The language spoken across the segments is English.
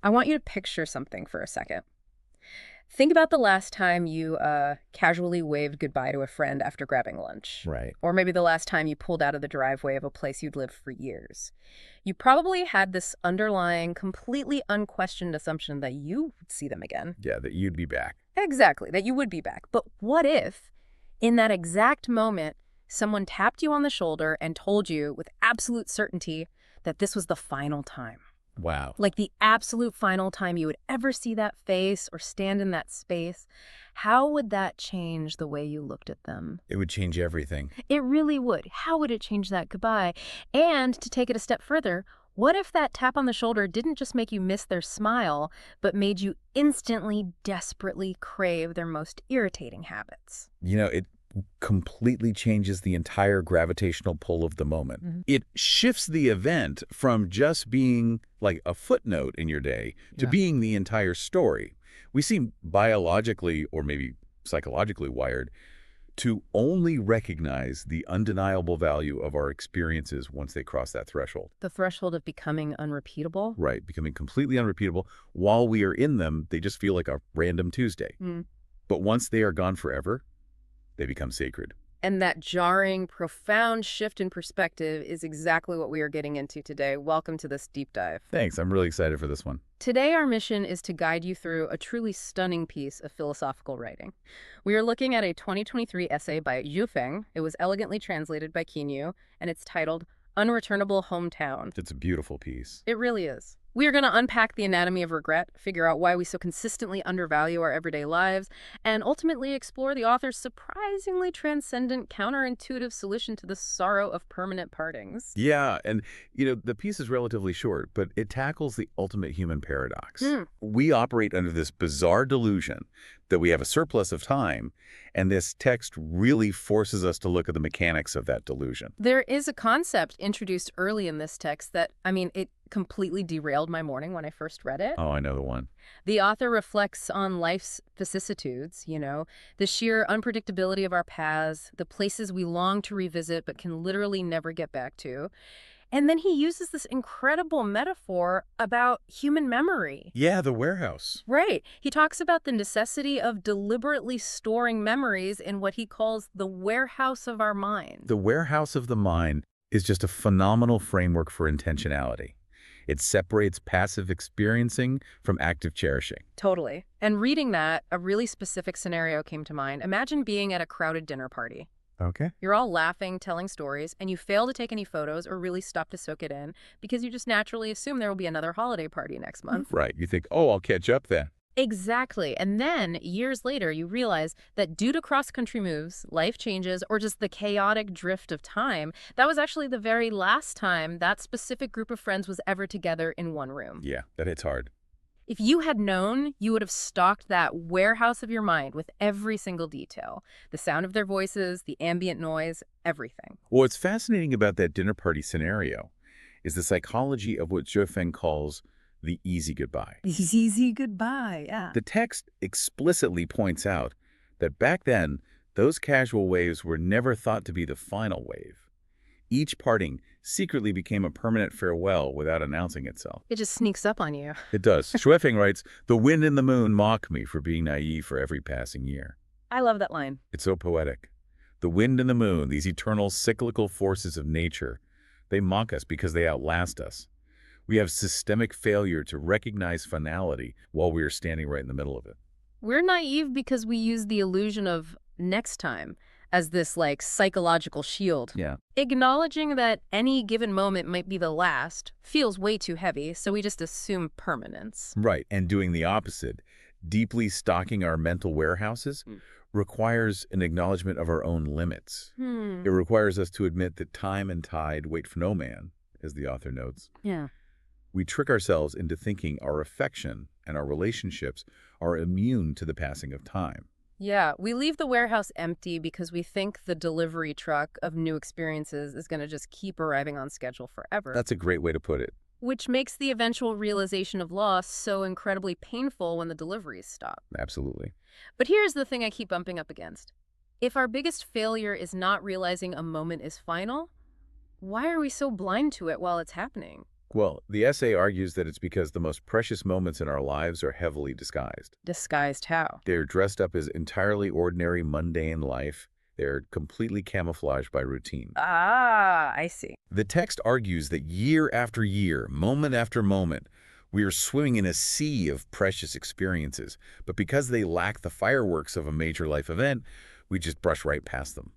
I want you to picture something for a second. Think about the last time you casually waved goodbye to a friend after grabbing lunch. Right. Or maybe the last time you pulled out of the driveway of a place you'd lived for years. You probably had this underlying, completely unquestioned assumption that you would see them again. Yeah, that you'd be back. Exactly, that you would be back. But what if, in that exact moment, someone tapped you on the shoulder and told you with absolute certainty that this was the final time? Wow. Like the absolute final time you would ever see that face or stand in that space. How would that change the way you looked at them? It would change everything. It really would. How would it change that goodbye? And to take it a step further, what if that tap on the shoulder didn't just make you miss their smile, but made you instantly, desperately crave their most irritating habits? It completely changes the entire gravitational pull of the moment. It shifts the event from just being like a footnote in your day to being the entire story. We seem biologically or maybe psychologically wired to only recognize the undeniable value of our experiences once they cross that threshold. The threshold of becoming unrepeatable? Right, becoming completely unrepeatable. While we are in them, they just feel like a random Tuesday. But once they are gone forever, they become sacred. And that jarring, profound shift in perspective is exactly what we are getting into today. Welcome to this deep dive. Thanks. I'm really excited for this one. Today, our mission is to guide you through a truly stunning piece of philosophical writing. We are looking at a 2023 essay by Zhu Feng. It was elegantly translated by Qinyu, and it's titled Unreturnable Hometown. It's a beautiful piece. It really is. We are going to unpack the anatomy of regret, figure out why we so consistently undervalue our everyday lives, and ultimately explore the author's surprisingly transcendent, counterintuitive solution to the sorrow of permanent partings. Yeah, and the piece is relatively short, but it tackles the ultimate human paradox. We operate under this bizarre delusion that we have a surplus of time, and this text really forces us to look at the mechanics of that delusion. There is a concept introduced early in this text that, it completely derailed my morning when I first read it. Oh, I know the one. The author reflects on life's vicissitudes, the sheer unpredictability of our paths, the places we long to revisit but can literally never get back to. And then he uses this incredible metaphor about human memory. Yeah, the warehouse. Right. He talks about the necessity of deliberately storing memories in what he calls the warehouse of our mind. The warehouse of the mind is just a phenomenal framework for intentionality. It separates passive experiencing from active cherishing. Totally. And reading that, a really specific scenario came to mind. Imagine being at a crowded dinner party. Okay. You're all laughing, telling stories, and you fail to take any photos or really stop to soak it in because you just naturally assume there will be another holiday party next month. Right. You think, oh, I'll catch up then. Exactly. And then, years later, you realize that due to cross-country moves, life changes, or just the chaotic drift of time, that was actually the very last time that specific group of friends was ever together in one room. Yeah, that hits hard. If you had known, you would have stocked that warehouse of your mind with every single detail. The sound of their voices, the ambient noise, everything. What's fascinating about that dinner party scenario is the psychology of what Zhu Feng calls the easy goodbye. Easy goodbye, yeah. The text explicitly points out that back then, those casual waves were never thought to be the final wave. Each parting secretly became a permanent farewell without announcing itself. It just sneaks up on you. It does. Zhu Feng writes, "The wind and the moon mock me for being naive for every passing year." I love that line. It's so poetic. The wind and the moon, these eternal cyclical forces of nature, they mock us because they outlast us. We have systemic failure to recognize finality while we are standing right in the middle of it. We're naive because we use the illusion of next time as this, psychological shield. Yeah. Acknowledging that any given moment might be the last feels way too heavy, so we just assume permanence. Right. And doing the opposite, deeply stocking our mental warehouses, requires an acknowledgement of our own limits. It requires us to admit that time and tide wait for no man, as the author notes. Yeah. We trick ourselves into thinking our affection and our relationships are immune to the passing of time. Yeah, we leave the warehouse empty because we think the delivery truck of new experiences is going to just keep arriving on schedule forever. That's a great way to put it. Which makes the eventual realization of loss so incredibly painful when the deliveries stop. Absolutely. But here's the thing I keep bumping up against. If our biggest failure is not realizing a moment is final, why are we so blind to it while it's happening? Well, the essay argues that it's because the most precious moments in our lives are heavily disguised. Disguised how? They're dressed up as entirely ordinary, mundane life. They're completely camouflaged by routine. Ah, I see. The text argues that year after year, moment after moment, we are swimming in a sea of precious experiences, but because they lack the fireworks of a major life event, we just brush right past them.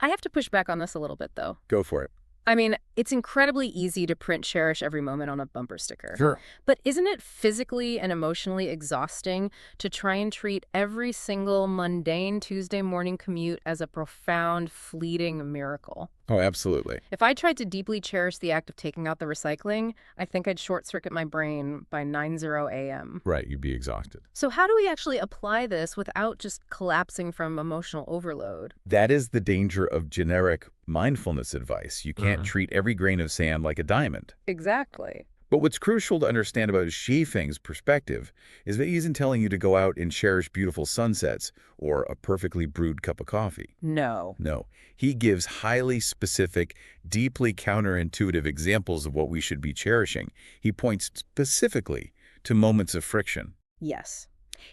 I have to push back on this a little bit, though. Go for it. I mean, it's incredibly easy to print cherish every moment on a bumper sticker. Sure. But isn't it physically and emotionally exhausting to try and treat every single mundane Tuesday morning commute as a profound, fleeting miracle? Oh, absolutely. If I tried to deeply cherish the act of taking out the recycling, I think I'd short-circuit my brain by 9:00 a.m. Right, you'd be exhausted. So how do we actually apply this without just collapsing from emotional overload? That is the danger of generic mindfulness advice. You can't treat every grain of sand like a diamond. Exactly. But what's crucial to understand about Xi Feng's perspective is that he isn't telling you to go out and cherish beautiful sunsets or a perfectly brewed cup of coffee. No. No, he gives highly specific, deeply counterintuitive examples of what we should be cherishing. He points specifically to moments of friction. Yes.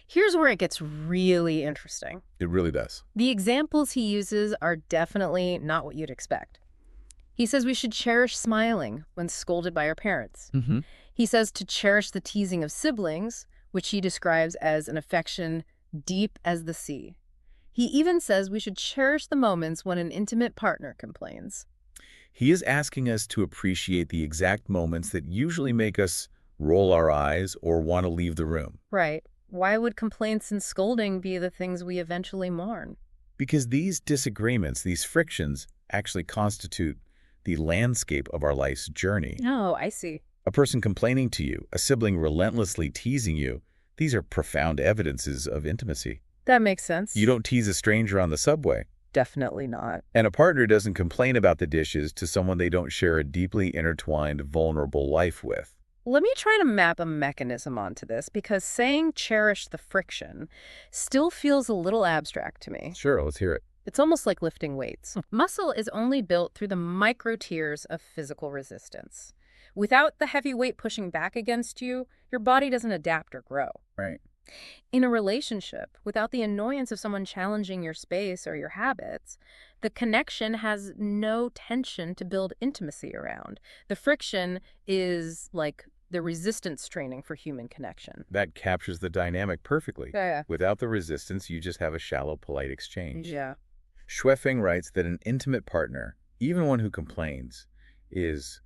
Here's where it gets really interesting. It really does. The examples he uses are definitely not what you'd expect. He says we should cherish smiling when scolded by our parents. He says to cherish the teasing of siblings, which he describes as an affection deep as the sea. He even says we should cherish the moments when an intimate partner complains. He is asking us to appreciate the exact moments that usually make us roll our eyes or want to leave the room. Right. Why would complaints and scolding be the things we eventually mourn? Because these disagreements, these frictions, actually constitute the landscape of our life's journey. Oh, I see. A person complaining to you, a sibling relentlessly teasing you, these are profound evidences of intimacy. That makes sense. You don't tease a stranger on the subway. Definitely not. And a partner doesn't complain about the dishes to someone they don't share a deeply intertwined, vulnerable life with. Let me try to map a mechanism onto this, because saying cherish the friction still feels a little abstract to me. Sure, let's hear it. It's almost like lifting weights. Muscle is only built through the micro tiers of physical resistance. Without the heavy weight pushing back against you, your body doesn't adapt or grow. Right. In a relationship, without the annoyance of someone challenging your space or your habits, the connection has no tension to build intimacy around. The friction is like the resistance training for human connection. That captures the dynamic perfectly. Yeah. Without the resistance, you just have a shallow, polite exchange. Yeah. Feng writes that an intimate partner, even one who complains, is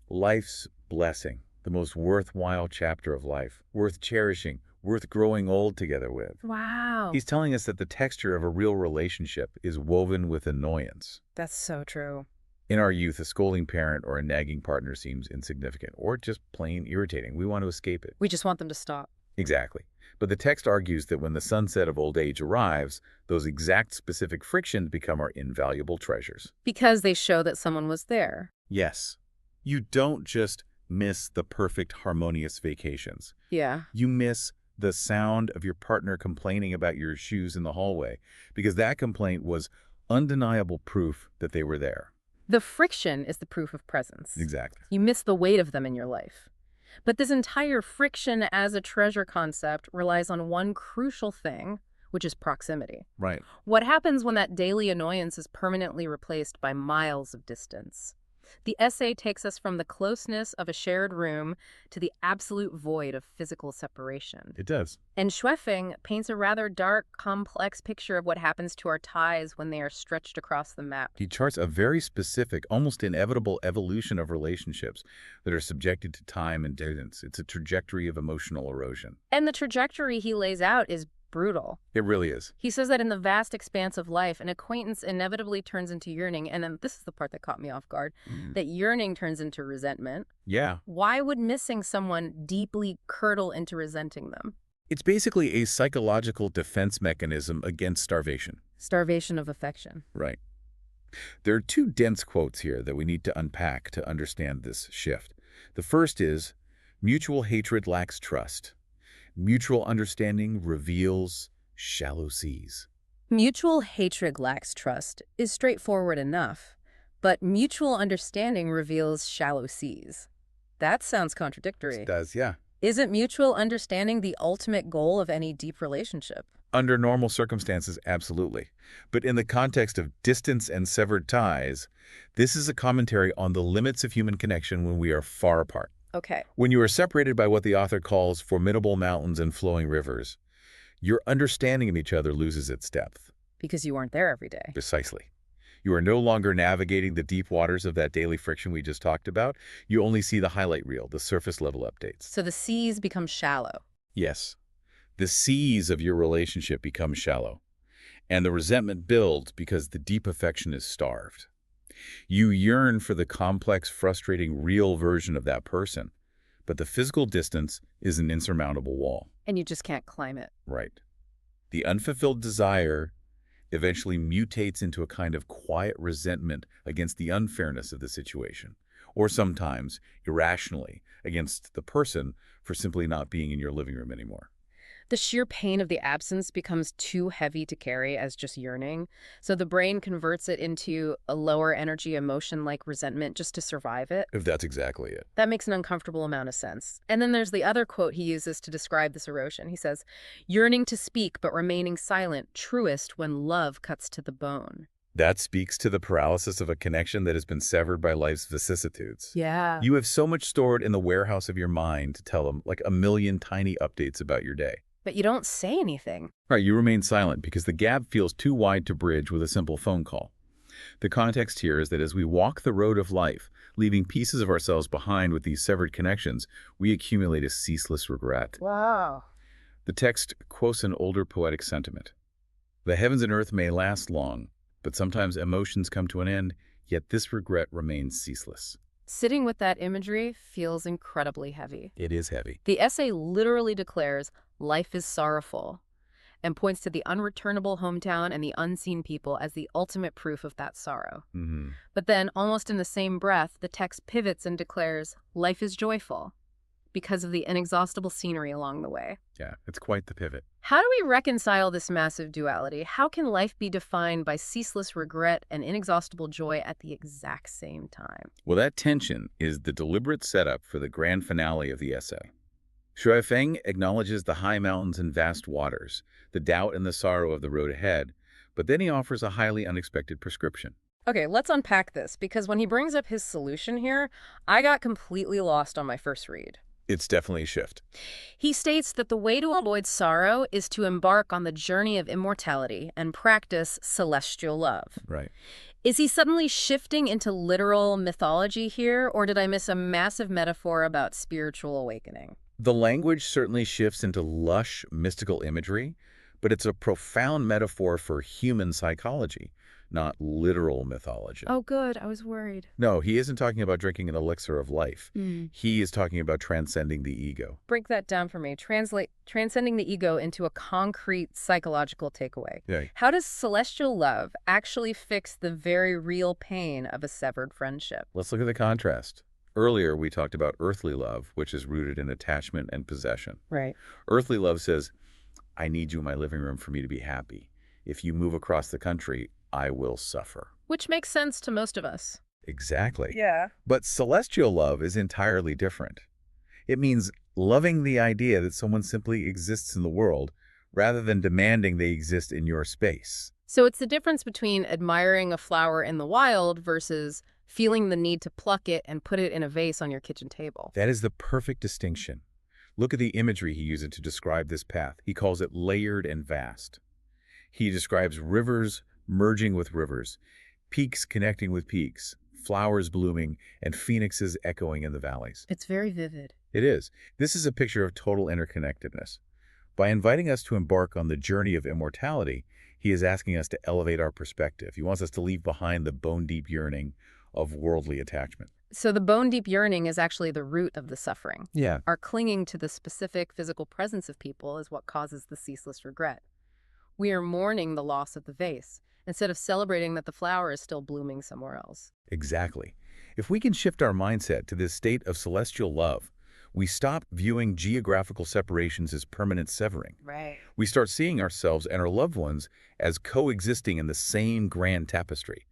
life's blessing, the most worthwhile chapter of life, worth cherishing, worth growing old together with. Wow. He's telling us that the texture of a real relationship is woven with annoyance. That's so true. In our youth, a scolding parent or a nagging partner seems insignificant or just plain irritating. We want to escape it. We just want them to stop. Exactly. But the text argues that when the sunset of old age arrives, those exact specific frictions become our invaluable treasures. Because they show that someone was there. Yes. You don't just miss the perfect harmonious vacations. Yeah. You miss the sound of your partner complaining about your shoes in the hallway, because that complaint was undeniable proof that they were there. The friction is the proof of presence. Exactly. You miss the weight of them in your life. But this entire friction as a treasure concept relies on one crucial thing, which is proximity. Right. What happens when that daily annoyance is permanently replaced by miles of distance? The essay takes us from the closeness of a shared room to the absolute void of physical separation. It does. And Feng paints a rather dark, complex picture of what happens to our ties when they are stretched across the map. He charts a very specific, almost inevitable evolution of relationships that are subjected to time and distance. It's a trajectory of emotional erosion. And the trajectory he lays out is brutal. It really is. He says that in the vast expanse of life, an acquaintance inevitably turns into yearning, and then this is the part that caught me off guard, that yearning turns into resentment. Yeah. Why would missing someone deeply curdle into resenting them? It's basically a psychological defense mechanism against starvation. Starvation of affection. Right. There are two dense quotes here that we need to unpack to understand this shift. The first is, mutual hatred lacks trust. Mutual understanding reveals shallow seas. Mutual hatred lacks trust is straightforward enough, but mutual understanding reveals shallow seas. That sounds It contradictory. does, yeah. Isn't mutual understanding the ultimate goal of any deep relationship? Under normal circumstances, absolutely. But in the context of distance and severed ties, this is a commentary on the limits of human connection when we are far apart. Okay, When you are separated by what the author calls formidable mountains and flowing rivers, your understanding of each other loses its depth. because you weren't there every day. Precisely. You are no longer navigating the deep waters of that daily friction we just talked about. You only see the highlight reel, the surface level updates. So the seas become shallow. Yes, the seas of your relationship become shallow, and the resentment builds because the deep affection is starved. You yearn for the complex, frustrating, real version of that person, but the physical distance is an insurmountable wall. And you just can't climb it. Right. The unfulfilled desire eventually mutates into a kind of quiet resentment against the unfairness of the situation, or sometimes, irrationally, against the person for simply not being in your living room anymore. The sheer pain of the absence becomes too heavy to carry as just yearning, so the brain converts it into a lower energy emotion like resentment just to survive it. If that's exactly it. That makes an uncomfortable amount of sense. And then there's the other quote he uses to describe this erosion. He says, "Yearning to speak but remaining silent, truest when love cuts to the bone." That speaks to the paralysis of a connection that has been severed by life's vicissitudes. Yeah. You have so much stored in the warehouse of your mind to tell them, like a million tiny updates about your day. But you don't say anything. Right, you remain silent because the gap feels too wide to bridge with a simple phone call. The context here is that as we walk the road of life, leaving pieces of ourselves behind with these severed connections, we accumulate a ceaseless regret. Wow. The text quotes an older poetic sentiment. The heavens and earth may last long, but sometimes emotions come to an end, yet this regret remains ceaseless. Sitting with that imagery feels incredibly heavy. It is heavy. The essay literally declares life is sorrowful and points to the unreturnable hometown and the unseen people as the ultimate proof of that sorrow. But then, almost in the same breath, the text pivots and declares life is joyful because of the inexhaustible scenery along the way. Yeah, it's quite the pivot. How do we reconcile this massive duality? How can life be defined by ceaseless regret and inexhaustible joy at the exact same time? Well, that tension is the deliberate setup for the grand finale of the essay. Shui Feng acknowledges the high mountains and vast waters, the doubt and the sorrow of the road ahead, but then he offers a highly unexpected prescription. Okay, let's unpack this, because when he brings up his solution here, I got completely lost on my first read. It's definitely a shift. He states that the way to avoid sorrow is to embark on the journey of immortality and practice celestial love. Right. Is he suddenly shifting into literal mythology here, or did I miss a massive metaphor about spiritual awakening? The language certainly shifts into lush, mystical imagery, but it's a profound metaphor for human psychology, not literal mythology. Oh, good. I was worried. No, he isn't talking about drinking an elixir of life. He is talking about transcending the ego. Break that down for me. Translate transcending the ego into a concrete psychological takeaway. Yeah. How does celestial love actually fix the very real pain of a severed friendship? Let's look at the contrast. Earlier, we talked about earthly love, which is rooted in attachment and possession. Right. Earthly love says, I need you in my living room for me to be happy. If you move across the country, I will suffer. Which makes sense to most of us. Exactly. Yeah. But celestial love is entirely different. It means loving the idea that someone simply exists in the world rather than demanding they exist in your space. So it's the difference between admiring a flower in the wild versus feeling the need to pluck it and put it in a vase on your kitchen table. That is the perfect distinction. Look at the imagery he uses to describe this path. He calls it layered and vast. He describes rivers merging with rivers, peaks connecting with peaks, flowers blooming, and phoenixes echoing in the valleys. It's very vivid. It is. This is a picture of total interconnectedness. By inviting us to embark on the journey of immortality, he is asking us to elevate our perspective. He wants us to leave behind the bone-deep yearning of worldly attachment. So the bone-deep yearning is actually the root of the suffering. Yeah. Our clinging to the specific physical presence of people is what causes the ceaseless regret. We are mourning the loss of the vase, instead of celebrating that the flower is still blooming somewhere else. Exactly. If we can shift our mindset to this state of celestial love, we stop viewing geographical separations as permanent severing. Right. We start seeing ourselves and our loved ones as coexisting in the same grand tapestry.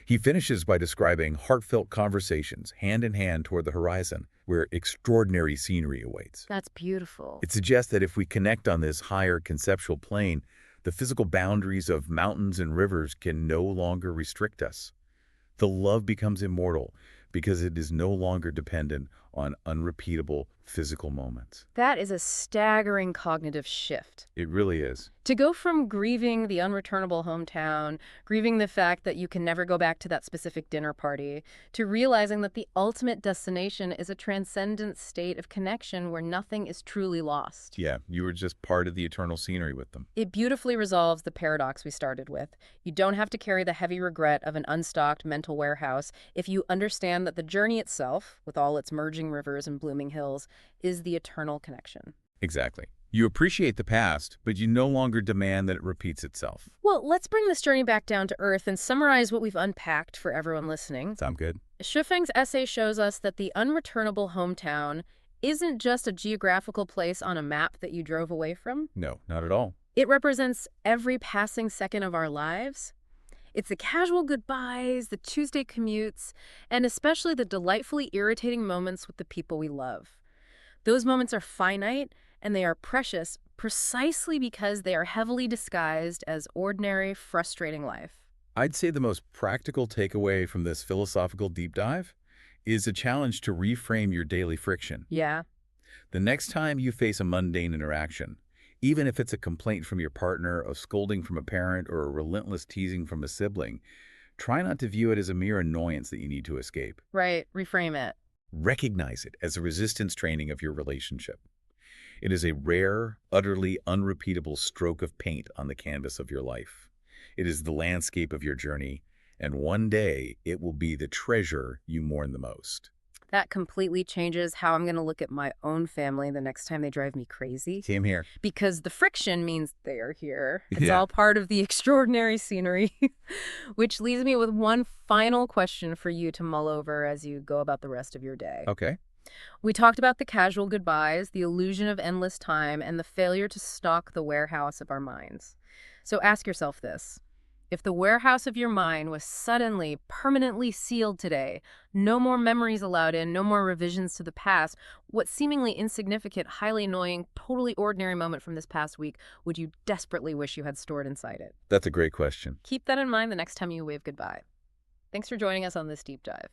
He finishes by describing heartfelt conversations, hand in hand toward the horizon, where extraordinary scenery awaits. That's beautiful. It suggests that if we connect on this higher conceptual plane, the physical boundaries of mountains and rivers can no longer restrict us. The love becomes immortal because it is no longer dependent on unrepeatable physical moments. That is a staggering cognitive shift. It really is. To go from grieving the unreturnable hometown, grieving the fact that you can never go back to that specific dinner party, to realizing that the ultimate destination is a transcendent state of connection where nothing is truly lost. Yeah, you were just part of the eternal scenery with them. It beautifully resolves the paradox we started with. You don't have to carry the heavy regret of an unstocked mental warehouse if you understand that the journey itself, with all its merging rivers and blooming hills, is the eternal connection. Exactly. You appreciate the past, but you no longer demand that it repeats itself. Well, let's bring this journey back down to earth and summarize what we've unpacked for everyone listening. Sound good? Shufeng's essay shows us that the unreturnable hometown isn't just a geographical place on a map that you drove away from. No, not at all. It represents every passing second of our lives. It's the casual goodbyes, the Tuesday commutes, and especially the delightfully irritating moments with the people we love. Those moments are finite, and they are precious precisely because they are heavily disguised as ordinary, frustrating life. I'd say the most practical takeaway from this philosophical deep dive is a challenge to reframe your daily friction. Yeah. The next time you face a mundane interaction, even if it's a complaint from your partner, a scolding from a parent, or a relentless teasing from a sibling, try not to view it as a mere annoyance that you need to escape. Right. Reframe it. Recognize it as a resistance training of your relationship. It is a rare, utterly unrepeatable stroke of paint on the canvas of your life. It is the landscape of your journey, and one day it will be the treasure you mourn the most. That completely changes how I'm going to look at my own family the next time they drive me crazy. Same here. Because the friction means they are here. It's Yeah. all part of the extraordinary scenery. Which leaves me with one final question for you to mull over as you go about the rest of your day. Okay. We talked about the casual goodbyes, the illusion of endless time, and the failure to stock the warehouse of our minds. So ask yourself this. If the warehouse of your mind was suddenly, permanently sealed today, no more memories allowed in, no more revisions to the past, what seemingly insignificant, highly annoying, totally ordinary moment from this past week would you desperately wish you had stored inside it? That's a great question. Keep that in mind the next time you wave goodbye. Thanks for joining us on this deep dive.